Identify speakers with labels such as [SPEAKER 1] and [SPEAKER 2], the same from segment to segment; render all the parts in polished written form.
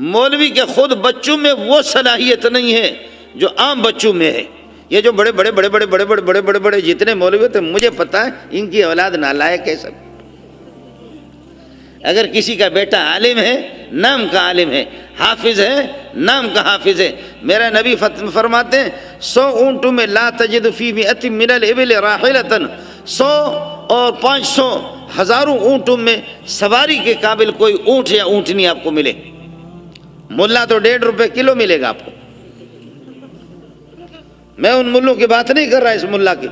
[SPEAKER 1] مولوی کے خود بچوں میں وہ صلاحیت نہیں ہے جو عام بچوں میں ہے۔ یہ جو بڑے بڑے بڑے بڑے بڑے بڑے بڑے بڑے بڑے جتنے مولوی ہوتے ہیں، مجھے پتہ ہے ان کی اولاد نالائق ہے سب۔ اگر کسی کا بیٹا عالم ہے، نام کا عالم ہے، حافظ ہے، نام کا حافظ ہے، میرا نبی فرماتے ہیں 100 اونٹوں میں لا تجد فی مئۃ من الابل راحلۃ، 100 اور 500 ہزاروں اونٹوں میں سواری کے قابل کوئی اونٹ یا اونٹنی آپ کو ملے۔ ملا تو 1.5 روپے کلو ملے گا آپ کو۔ میں ان ملوں کی بات نہیں کر رہا، اس ملا کی۔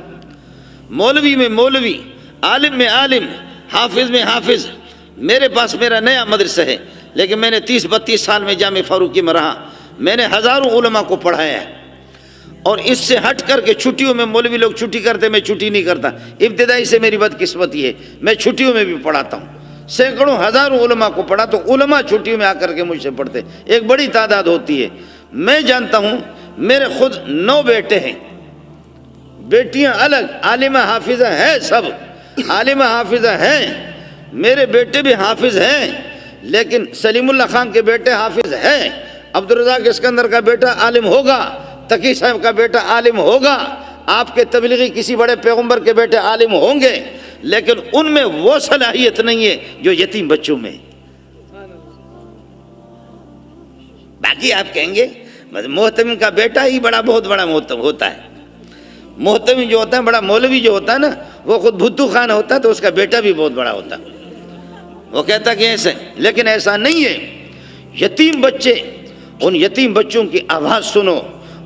[SPEAKER 1] مولوی میں مولوی، عالم میں عالم، حافظ میں حافظ۔ میرے پاس میرا نیا مدرسہ ہے، لیکن میں نے 30-32 سال میں جامع فاروقی میں رہا، میں نے ہزاروں علماء کو پڑھایا ہے۔ اور اس سے ہٹ کر کے چھٹیوں میں مولوی لوگ چھٹی کرتے، میں چھٹی نہیں کرتا۔ ابتدائی سے میری بدقسمتی ہے، میں چھٹیوں میں بھی پڑھاتا ہوں، سینکڑوں ہزاروں علماء کو پڑھا، تو علماء چھٹیوں میں آ کر کے مجھ سے پڑھتے، ایک بڑی تعداد ہوتی ہے۔ میں جانتا ہوں میرے خود 9 بیٹے ہیں، بیٹیاں الگ، عالمہ حافظہ ہیں، سب عالمہ حافظہ ہیں، میرے بیٹے بھی حافظ ہیں، لیکن سلیم اللہ خان کے بیٹے حافظ ہیں، عبدالرزاق اسکندر کا بیٹا عالم ہوگا، تقی صاحب کا بیٹا عالم ہوگا، آپ کے تبلیغی کسی بڑے پیغمبر کے بیٹے عالم ہوں گے، لیکن ان میں وہ صلاحیت نہیں ہے جو یتیم بچوں میں۔ باقی آپ کہیں گے محتمم کا بیٹا ہی بہت بڑا محتمم ہوتا ہے۔ محتمم جو ہوتا ہے، بڑا مولوی جو ہوتا ہے نا، وہ خود بھتو خان ہوتا ہے، تو اس کا بیٹا بھی بہت بڑا ہوتا ہے۔ وہ کہتا کہ ایسے، لیکن ایسا نہیں ہے۔ یتیم بچے، ان یتیم بچوں کی آواز سنو،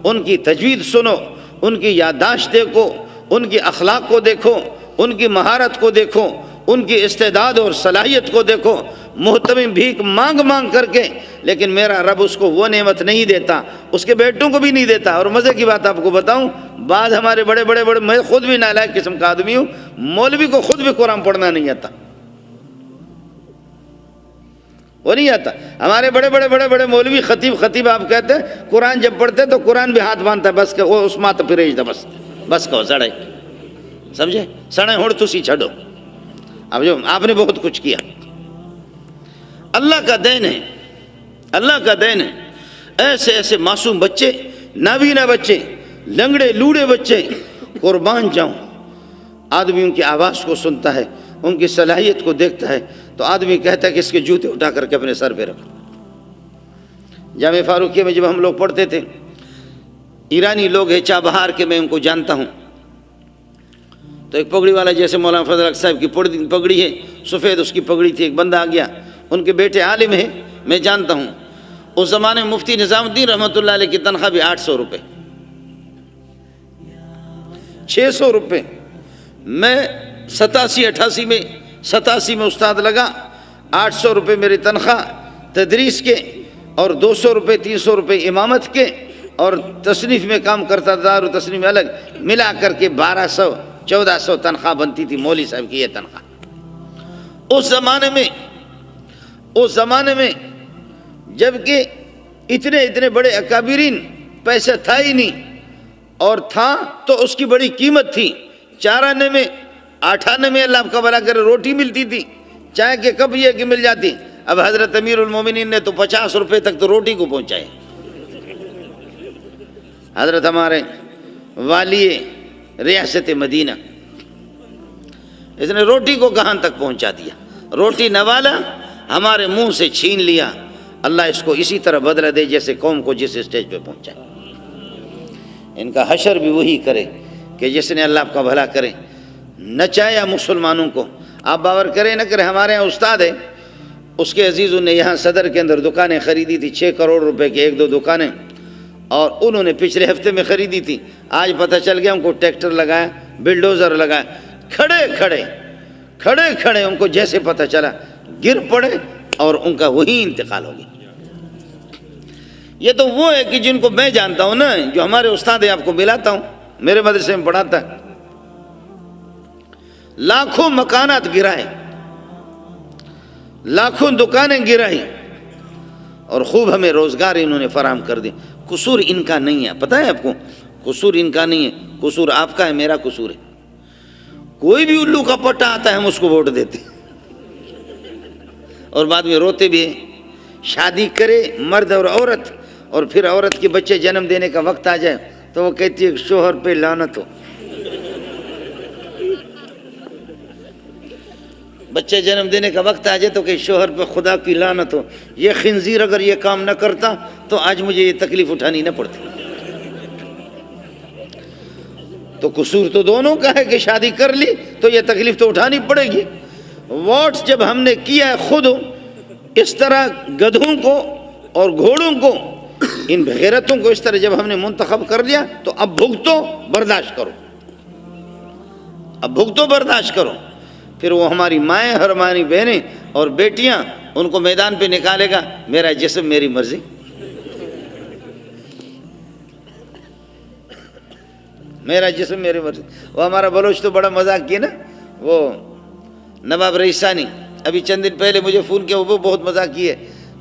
[SPEAKER 1] ان کی تجوید سنو، ان کی یادداشت دیکھو، ان کی اخلاق کو دیکھو، ان کی مہارت کو دیکھو، ان کی استعداد اور صلاحیت کو دیکھو۔ محتمم بھیک مانگ مانگ کر کے، لیکن میرا رب اس کو وہ نعمت نہیں دیتا، اس کے بیٹوں کو بھی نہیں دیتا۔ اور مزے کی بات آپ کو بتاؤں، بعض ہمارے بڑے بڑے بڑے، میں خود بھی نالائق قسم کا آدمی ہوں، مولوی کو خود بھی قرآن پڑھنا نہیں آتا، وہ نہیں آتا۔ ہمارے بڑے بڑے بڑے بڑے مولوی خطیب آپ کہتے ہیں قرآن جب پڑھتے تو قرآن بھی ہاتھ باندھتا ہے، بس کہ وہ اس مات پھریج دا، بس کہو سڑے، سمجھے، سڑے ہوڑ تسی چھڑو۔ اب جو آپ نے بہت کچھ کیا، اللہ کا دین ہے، اللہ کا دین ہے۔ ایسے ایسے معصوم بچے، نابینا بچے، لنگڑے لوڑے بچے، قربان جاؤں۔ آدمی ان کی آواز کو سنتا ہے، ان کی صلاحیت کو دیکھتا ہے، تو آدمی کہتا ہے کہ اس کے جوتے اٹھا کر کے اپنے سر پہ رکھو۔ جامع فاروقیہ میں جب ہم لوگ پڑھتے تھے، ایرانی لوگ ہیں چابہار کے، میں ان کو جانتا ہوں، تو ایک پگڑی والا، جیسے مولانا فضل حق صاحب کی پگڑی ہے سفید، اس کی پگڑی تھی، ایک بندہ آ گیا، ان کے بیٹے عالم ہیں، میں جانتا ہوں۔ اس زمانے میں مفتی نظام الدین رحمۃ اللہ علیہ کی تنخواہ بھی 800 روپے، 600 روپے۔ میں 87-88 میں استاد لگا، 800 روپے میری تنخواہ تدریس کے، اور 200 روپے 300 روپے امامت کے، اور تصنیف میں کام کرتا تھا، اور تصنیف میں الگ، ملا کر کے 1200-1400 تنخواہ بنتی تھی مولوی صاحب کی یہ تنخواہ۔ اس زمانے میں جبکہ اتنے بڑے اکابرین، پیسہ تھا ہی نہیں، اور تھا تو اس کی بڑی قیمت تھی۔ 4 آنے میں 8 آنے میں اللہ کا بھلا کرے روٹی ملتی تھی، چائے کے کپ یہ کہ مل جاتی۔ اب حضرت امیر المومنین نے تو 50 روپے تک تو روٹی کو پہنچائے۔ حضرت ہمارے والی ریاست مدینہ، اس نے روٹی کو کہاں تک پہنچا دیا، روٹی نوالا ہمارے منہ سے چھین لیا۔ اللہ اس کو اسی طرح بدلہ دے جیسے قوم کو جس اسٹیج پہ پہنچا۔ ان کا حشر بھی وہی کرے کہ جس نے اللہ کا بھلا کرے، نچایا مسلمانوں کو۔ آپ باور کریں نہ کریں، ہمارے یہاں استاد ہے، اس کے عزیزوں نے یہاں صدر کے اندر دکانیں خریدی تھی، 6 کروڑ روپے کی 1-2 دکانیں، اور انہوں نے پچھلے ہفتے میں خریدی تھی۔ آج پتہ چل گیا ان کو ٹریکٹر لگایا، بلڈوزر لگایا، کھڑے کھڑے ان کو جیسے پتہ چلا گر پڑے، اور ان کا وہی انتقال ہو گیا۔ یہ تو وہ ہے کہ جن کو میں جانتا ہوں نا، جو ہمارے استاد ہیں، آپ کو ملاتا ہوں، میرے مدرسے میں پڑھاتا ہے، لاکھوں مکانات گرائے، لاکھوں دکانیں گرائی، اور خوب ہمیں روزگار انہوں نے فراہم کر دی۔ قصور ان کا نہیں ہے، پتہ ہے آپ کو، قصور ان کا نہیں ہے، قصور آپ کا ہے، میرا قصور ہے۔ کوئی بھی الو کا پٹا آتا ہے ہم اس کو ووٹ دیتے، اور بعد میں روتے بھی ہیں شادی کرے مرد اور عورت، اور پھر عورت کے بچے جنم دینے کا وقت آ جائے تو وہ کہتی ہے شوہر پہ لعنت ہو۔ بچے جنم دینے کا وقت آ جائے تو کہ شوہر پہ خدا کی لعنت ہو۔ یہ خنزیر اگر یہ کام نہ کرتا تو آج مجھے یہ تکلیف اٹھانی نہ پڑتی۔ تو قصور تو دونوں کا ہے کہ شادی کر لی تو یہ تکلیف تو اٹھانی پڑے گی۔ ووٹ جب ہم نے کیا ہے خود، اس طرح گدھوں کو اور گھوڑوں کو، ان بغیرتوں کو اس طرح جب ہم نے منتخب کر لیا تو اب بھگتو برداشت کرو، اب بھگتو برداشت کرو۔ پھر وہ ہماری مائیں، ہماری بہنیں اور بیٹیاں، ان کو میدان پہ نکالے گا، میرا جسم میری مرضی۔ میرا جسم میری مرضی۔ وہ ہمارا بلوچ تو بڑا مذاق کیا نا، وہ نواب رئیسانی ابھی چند دن پہلے مجھے فون کیا، وہ بہت مذاق کی ہے۔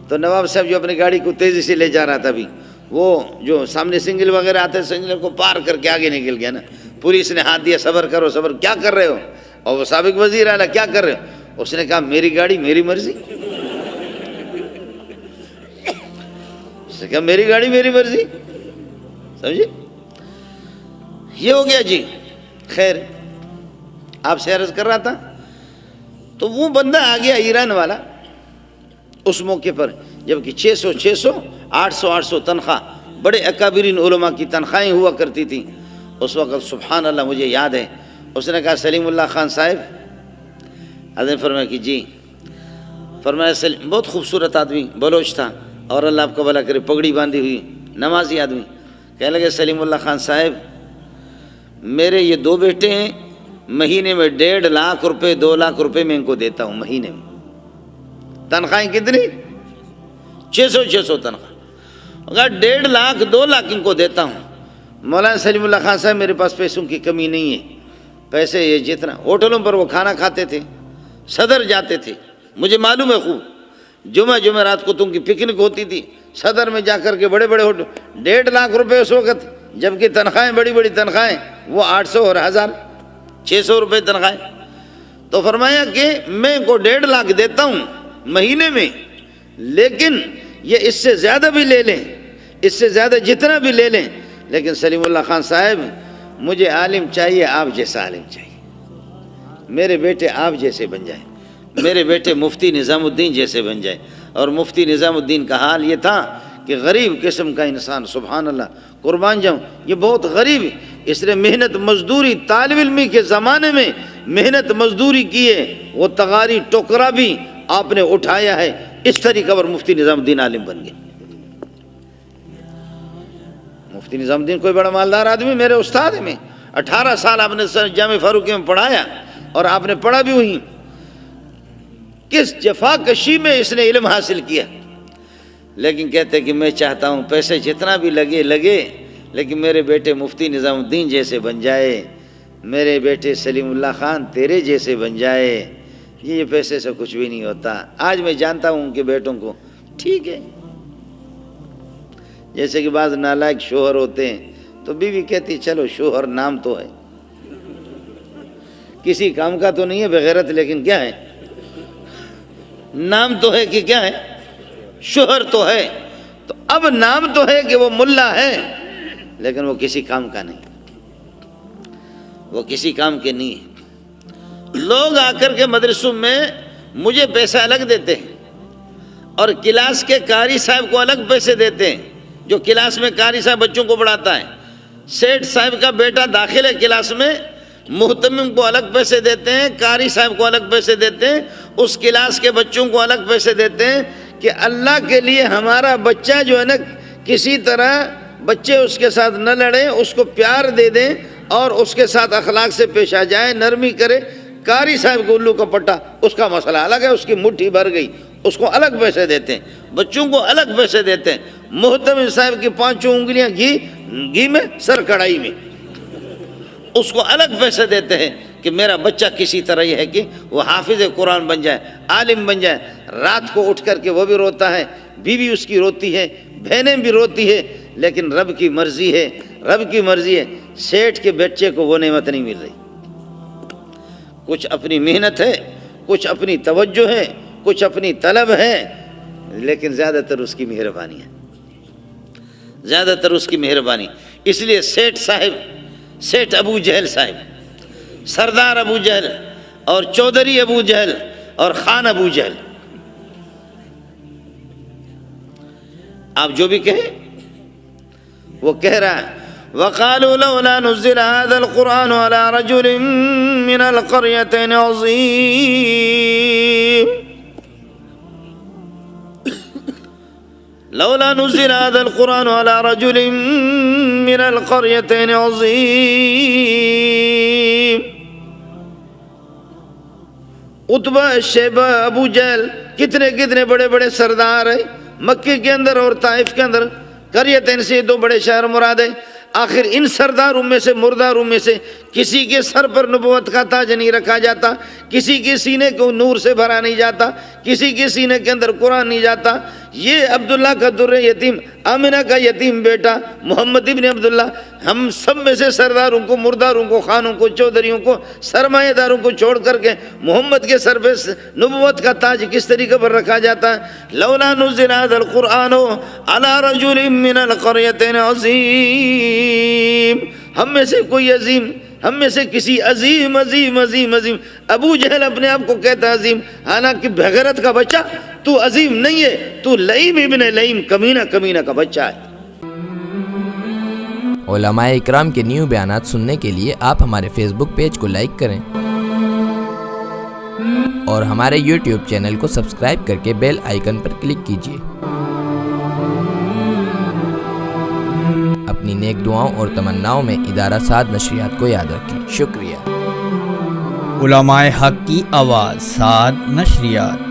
[SPEAKER 1] تو نواب صاحب جو اپنی گاڑی کو تیزی سے لے جا رہا تھا، ابھی وہ جو سامنے سنگل وغیرہ آتے، سنگل کو پار کر کے آگے نکل گیا نا، پولیس نے ہاتھ دیا صبر کرو صبر، کیا کر رہے ہو؟ اور وہ سابق وزیر اعلیٰ کیا کر رہے ہو؟ اس نے کہا میری گاڑی میری مرضی۔ اس نے کہا میری گاڑی میری مرضی، سمجھے؟ یہ ہو گیا جی۔ خیر، آپ سے عرض کر رہا تھا، تو وہ بندہ آ گیا ایران والا اس موقع پر، جبکہ 600 800 تنخواہ، بڑے اکابرین علماء کی تنخواہیں ہوا کرتی تھیں اس وقت۔ سبحان اللہ، مجھے یاد ہے، اس نے کہا سلیم اللہ خان صاحب، حضرت نے فرمایا کہ جی، فرمایا بہت خوبصورت آدمی بلوچ تھا، اور اللہ آپ کو بھلا کرے، پگڑی باندھی ہوئی نمازی آدمی۔ کہنے لگے سلیم اللہ خان صاحب، میرے یہ 2 بیٹے ہیں، مہینے میں 1.5 لاکھ روپے 2 لاکھ روپے میں ان کو دیتا ہوں مہینے میں۔ تنخواہیں کتنی؟ 600 تنخواہ۔ اگر 1.5 لاکھ 2 لاکھ ان کو دیتا ہوں۔ مولانا سلیم اللہ خان صاحب، میرے پاس پیسوں کی کمی نہیں ہے، پیسے یہ جتنا ہوٹلوں پر وہ کھانا کھاتے تھے، صدر جاتے تھے، مجھے معلوم ہے خوب، جمعرات کو تم کی پکنک ہوتی تھی، صدر میں جا کر کے بڑے بڑے ہوٹل، 1.5 لاکھ روپے اس وقت، جبکہ تنخواہیں بڑی بڑی تنخواہیں، وہ 800 اور 1000 600 روپے تنخواہیں۔ تو فرمایا کہ میں ان کو 1.5 لاکھ دیتا ہوں مہینے میں، لیکن یہ اس سے زیادہ بھی لے لیں، اس سے زیادہ جتنا بھی لے لیں، لیکن سلیم اللہ خان صاحب مجھے عالم چاہیے، آپ جیسا عالم چاہیے، میرے بیٹے آپ جیسے بن جائیں، میرے بیٹے مفتی نظام الدین جیسے بن جائیں۔ اور مفتی نظام الدین کا حال یہ تھا کہ غریب قسم کا انسان، سبحان اللہ، قربان جاؤں، یہ بہت غریب، اس نے محنت مزدوری، طالب علمی کے زمانے میں محنت مزدوری کیے، وہ تغاری ٹوکرا بھی آپ نے اٹھایا ہے، اس طریقہ پر مفتی نظام الدین عالم بن گئے۔ مفتی نظام الدین کوئی بڑا مالدار آدمی، میرے استاد میں 18 سال آپ نے جامع فاروقی میں پڑھایا، اور آپ نے پڑھا بھی ہوئی۔ کس جفا کشی میں اس نے علم حاصل کیا، لیکن کہتے کہ میں چاہتا ہوں پیسے جتنا بھی لگے لیکن میرے بیٹے مفتی نظام الدین جیسے بن جائے، میرے بیٹے سلیم اللہ خان تیرے جیسے بن جائے، یہ پیسے سے کچھ بھی نہیں ہوتا۔ آج میں جانتا ہوں ان کے بیٹوں کو، ٹھیک ہے، جیسے کہ بعض نالائق شوہر ہوتے ہیں تو بیوی کہتی چلو شوہر نام تو ہے، کسی کام کا تو نہیں ہے بغیرت، لیکن کیا ہے، نام تو ہے کہ کیا ہے، شوہر تو ہے۔ تو اب نام تو ہے کہ وہ ملا ہے، لیکن وہ کسی کام کا نہیں، وہ کسی کام کے نہیں ہے۔ لوگ آ کر کے مدرسوں میں مجھے پیسہ الگ دیتے ہیں، اور کلاس کے قاری صاحب کو الگ پیسے دیتے ہیں، جو کلاس میں قاری صاحب بچوں کو پڑھاتا ہے۔ سیٹھ صاحب کا بیٹا داخل ہے کلاس میں، محتمم کو الگ پیسے دیتے ہیں، قاری صاحب کو الگ پیسے دیتے ہیں، اس کلاس کے بچوں کو الگ پیسے دیتے ہیں، کہ اللہ کے لیے ہمارا بچہ جو ہے نا، کسی طرح بچے اس کے ساتھ نہ لڑیں، اس کو پیار دے دیں اور اس کے ساتھ اخلاق سے پیش آ جائیں، نرمی کرے۔ قاری صاحب کو الو کا پٹا، اس کا مسئلہ الگ ہے، اس کی مٹھی بھر گئی، اس کو الگ پیسے دیتے ہیں، بچوں کو الگ پیسے دیتے ہیں۔ محتمم صاحب کی 5 انگلیاں گھی میں، سر کڑھائی میں، اس کو الگ پیسے دیتے ہیں کہ میرا بچہ کسی طرح یہ ہے کہ وہ حافظ قرآن بن جائے، عالم بن جائے۔ رات کو اٹھ کر کے وہ بھی روتا ہے، بیوی اس کی روتی ہے، بہنیں بھی روتی ہے، لیکن رب کی مرضی ہے، رب کی مرضی ہے۔ سیٹھ کے بچے کو وہ نعمت نہیں مل رہی، کچھ اپنی محنت ہے، کچھ اپنی توجہ ہے، کچھ اپنی طلب ہے، لیکن زیادہ تر اس کی مہربانی ہے، زیادہ تر اس کی مہربانی. اس لیے سیٹھ ابو جہل صاحب، سردار ابو جہل اور چودھری ابو جہل اور خان ابو جہل، آپ جو بھی کہیں وہ کہہ رہا ہے وَقَالُوا لَوْلَا نُزِّلَ هَذَا الْقُرْآنُ عَلَى رَجُلٍ مِّنَ الْقَرْيَتَيْنِ عَظِيمٍ لولا نزل هذا القرآن على رجل من القريتين عظيم. عتبہ، شیبہ، ابو جہل کتنے بڑے بڑے سردار ہیں مکے کے اندر اور طائف کے اندر. قریتین سے دو بڑے شہر مراد ہیں. آخر ان سرداروں میں سے، مرداروں میں سے کسی کے سر پر نبوت کا تاج نہیں رکھا جاتا، کسی کے سینے کو نور سے بھرا نہیں جاتا، کسی کے سینے کے اندر قرآن نہیں جاتا. یہ عبداللہ کا در یتیم، آمنہ کا یتیم بیٹا محمد ابن عبداللہ، ہم سب میں سے سرداروں کو، مرداروں کو، خانوں کو، چودھریوں کو، سرمایہ داروں کو چھوڑ کر کے محمد کے سر پہ نبوت کا تاج کس طریقے پر رکھا جاتا ہے؟ لولا نزل هذا القرآن على رجل من القريتين عظيم. ہم میں سے کوئی عظیم، ہم میں سے کسی عظیم ابو جہل اپنے آپ کو کہتا ہے عظیم، حالانکہ بغیرت کا بچہ تو عظیم نہیں ہے، تو لئیم ابن لئیم، کمینہ کا بچہ ہے.
[SPEAKER 2] علماء اکرام کے نیو بیانات سننے کے لیے آپ ہمارے فیس بک پیج کو لائک کریں اور ہمارے یوٹیوب چینل کو سبسکرائب کر کے بیل آئیکن پر کلک کیجیے. اپنی نیک دعاؤں اور تمناؤں میں ادارہ سعد نشریات کو یاد رکھیں. شکریہ.
[SPEAKER 3] علماء حق کی آواز، سعد نشریات.